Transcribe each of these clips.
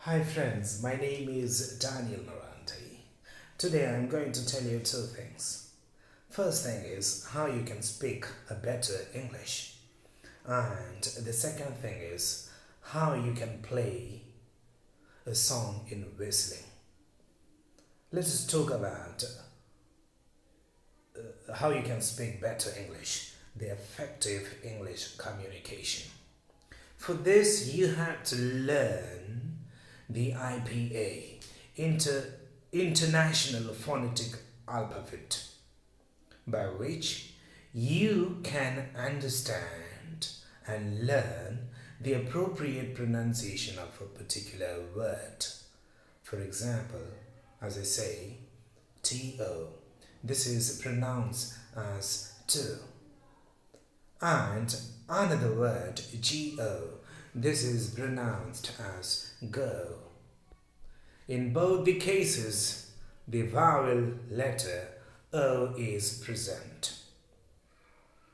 Hi friends, my name is Daniel Marandi. Today I'm going to tell you two things. First thing is how you can speak a better English. And the second thing is how you can play a song in whistling. Let us talk about how you can speak better English, the effective English communication. For this, you have to learn the IPA, International Phonetic Alphabet, by which you can understand and learn the appropriate pronunciation of a particular word. For example, as I say, TO, this is pronounced as to. And another word, GO, this is pronounced as go. In both the cases, the vowel letter O is present.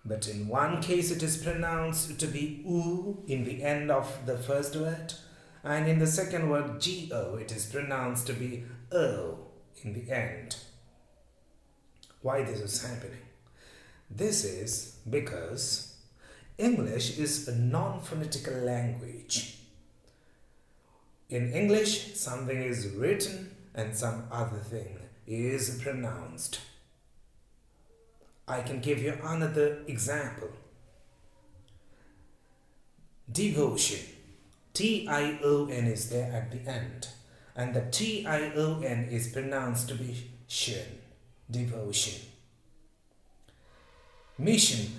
But in one case it is pronounced to be U in the end of the first word, and in the second word GO it is pronounced to be O in the end. Why this is happening? This is because English is a non-phonetical language. In English, something is written and some other thing is pronounced. I can give you another example. Devotion. T-I-O-N is there at the end. And the T-I-O-N is pronounced to be shin. Devotion. Mission.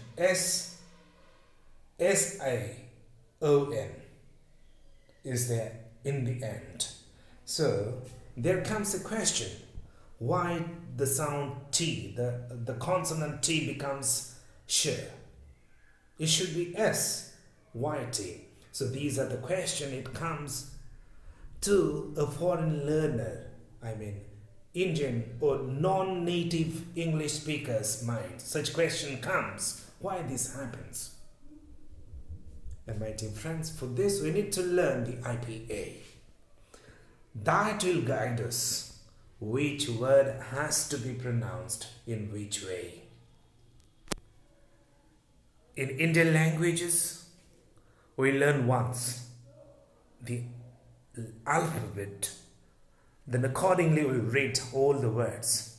S-I-O-N is there in the end. So there comes a question, why the sound T, the consonant T becomes sh? It should be S. Why T? So these are the question it comes to a foreign learner, Indian or non-native English speaker's mind. Such question comes, why this happens? And my dear friends, for this we need to learn the IPA. That will guide us which word has to be pronounced in which way. In Indian languages, we learn once the alphabet, then accordingly we read all the words.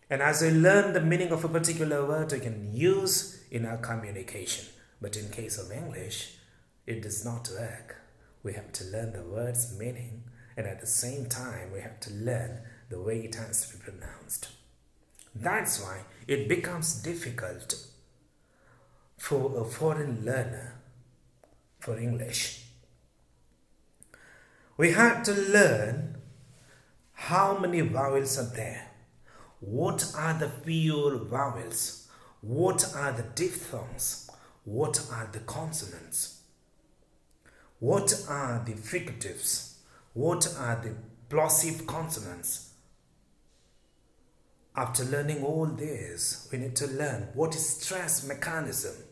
And as we learn the meaning of a particular word, we can use in our communication. But in case of English, it does not work. We have to learn the word's meaning, and at the same time, we have to learn the way it has to be pronounced. That's why it becomes difficult for a foreign learner for English. We have to learn how many vowels are there. What are the pure vowels? What are the diphthongs? What are the consonants? What are the fricatives? What are the plosive consonants? After learning all this, we need to learn what is stress mechanism,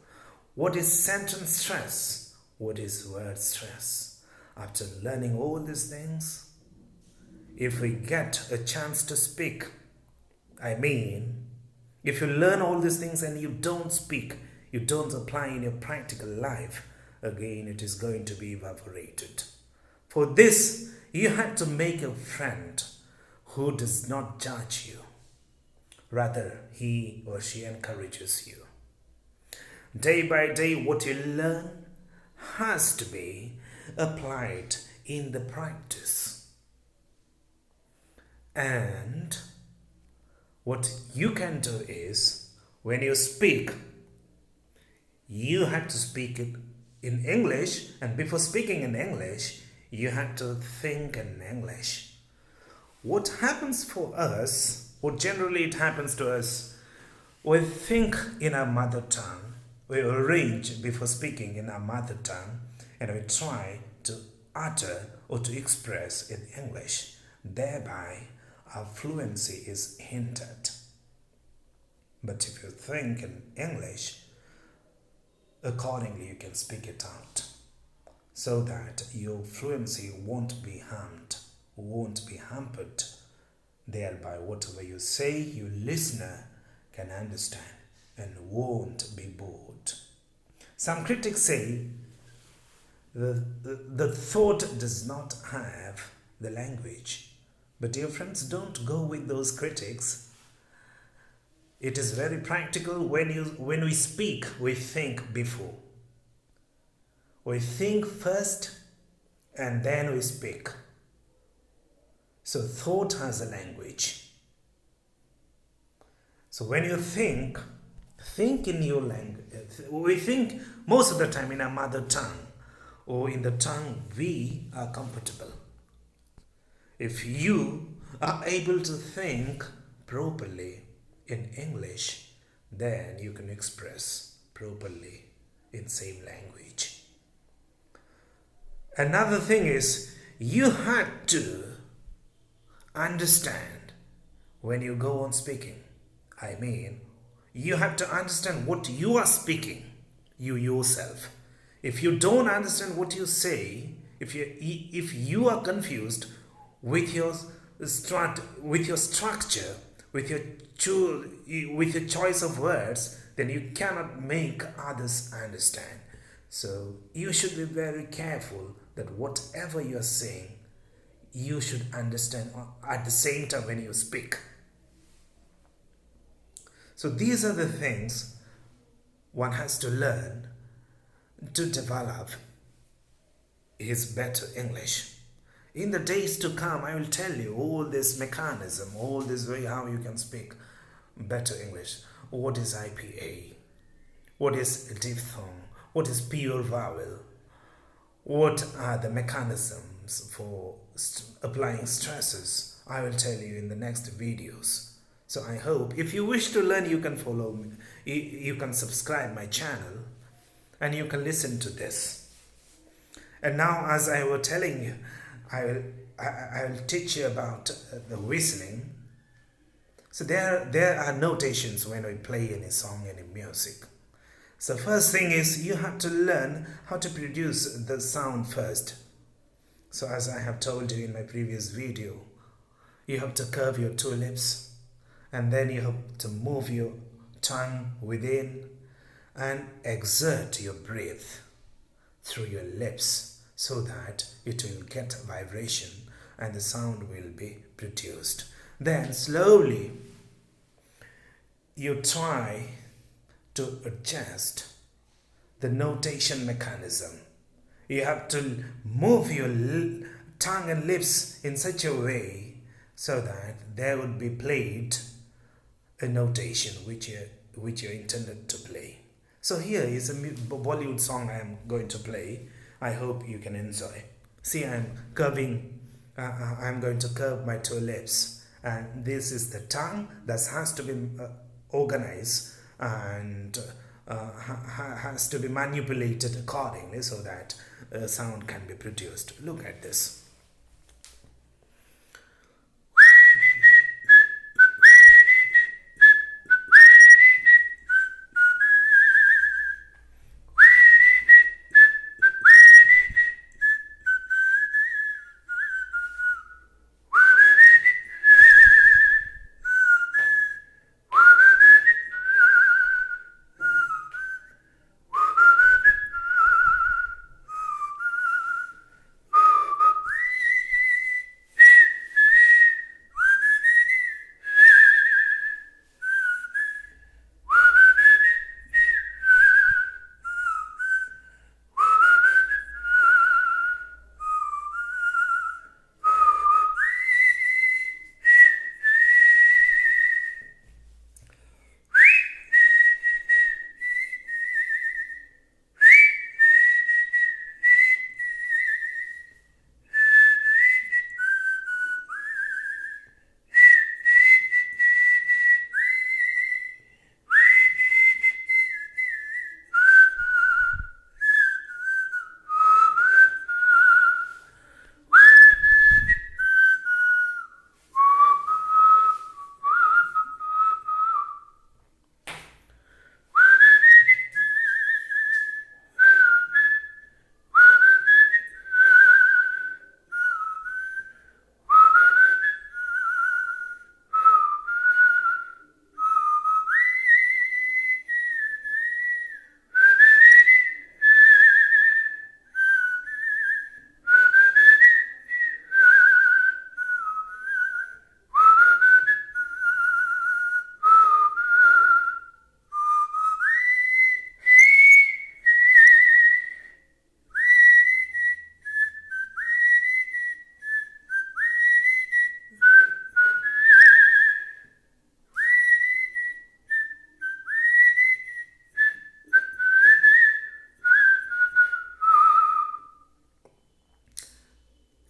what is sentence stress, what is word stress. After learning all these things, if we get a chance to speak, if you learn all these things and you don't speak, you don't apply in your practical life, again it is going to be evaporated. For this, you have to make a friend who does not judge you. Rather, he or she encourages you. Day by day, what you learn has to be applied in the practice. And what you can do is, when you speak, you have to speak it in English, and before speaking in English, you have to think in English. What happens for us, what generally it happens to us, we think in our mother tongue, we arrange before speaking in our mother tongue, and we try to utter or to express in English. Thereby, our fluency is hindered. But if you think in English, accordingly you can speak it out. so that your fluency won't be hampered. Thereby, whatever you say, your listener can understand and won't be bored. Some critics say the thought does not have the language. But dear friends, don't go with those critics. It is very practical. When we speak, we think before. We think first and then we speak. So thought has a language. So when you think in your language. We think most of the time in our mother tongue or in the tongue we are comfortable. If you are able to think properly in English, then you can express properly in same language. Another thing is you had to understand when you go on speaking. I mean, you have to understand what you are speaking, you yourself. If you don't understand what you say, if you are confused with your structure, with your choice of words, then you cannot make others understand. So you should be very careful that whatever you are saying, you should understand at the same time when you speak. So these are the things one has to learn to develop his better English. In the days to come, I will tell you all this mechanism, all this way how you can speak better English. What is IPA? What is diphthong? What is pure vowel? What are the mechanisms for applying stresses? I will tell you in the next videos. So I hope if you wish to learn, you can follow me. You can subscribe my channel and you can listen to this. And now, as I was telling you, I will teach you about the whistling. So there are notations when we play any song, any music. So first thing is you have to learn how to produce the sound first. So as I have told you in my previous video, you have to curve your two lips and then you have to move your tongue within and exert your breath through your lips so that it will get vibration and the sound will be produced. Then slowly you try to adjust the notation mechanism. You have to move your tongue and lips in such a way so that there would be played a notation which you're intended to play. So here is a Bollywood song I am going to play. I hope you can enjoy. See, I'm going to curve my two lips, and this is the tongue that has to be organized and has to be manipulated accordingly so that sound can be produced. Look at this.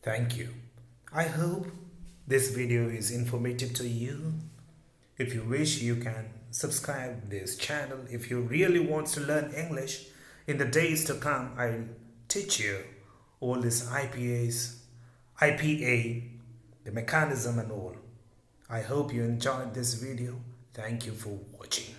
Thank you. I hope this video is informative to you. If you wish, you can subscribe this channel. If you really want to learn English in the days to come, I'll teach you all this IPA, the mechanism and all. I hope you enjoyed this video. Thank you for watching.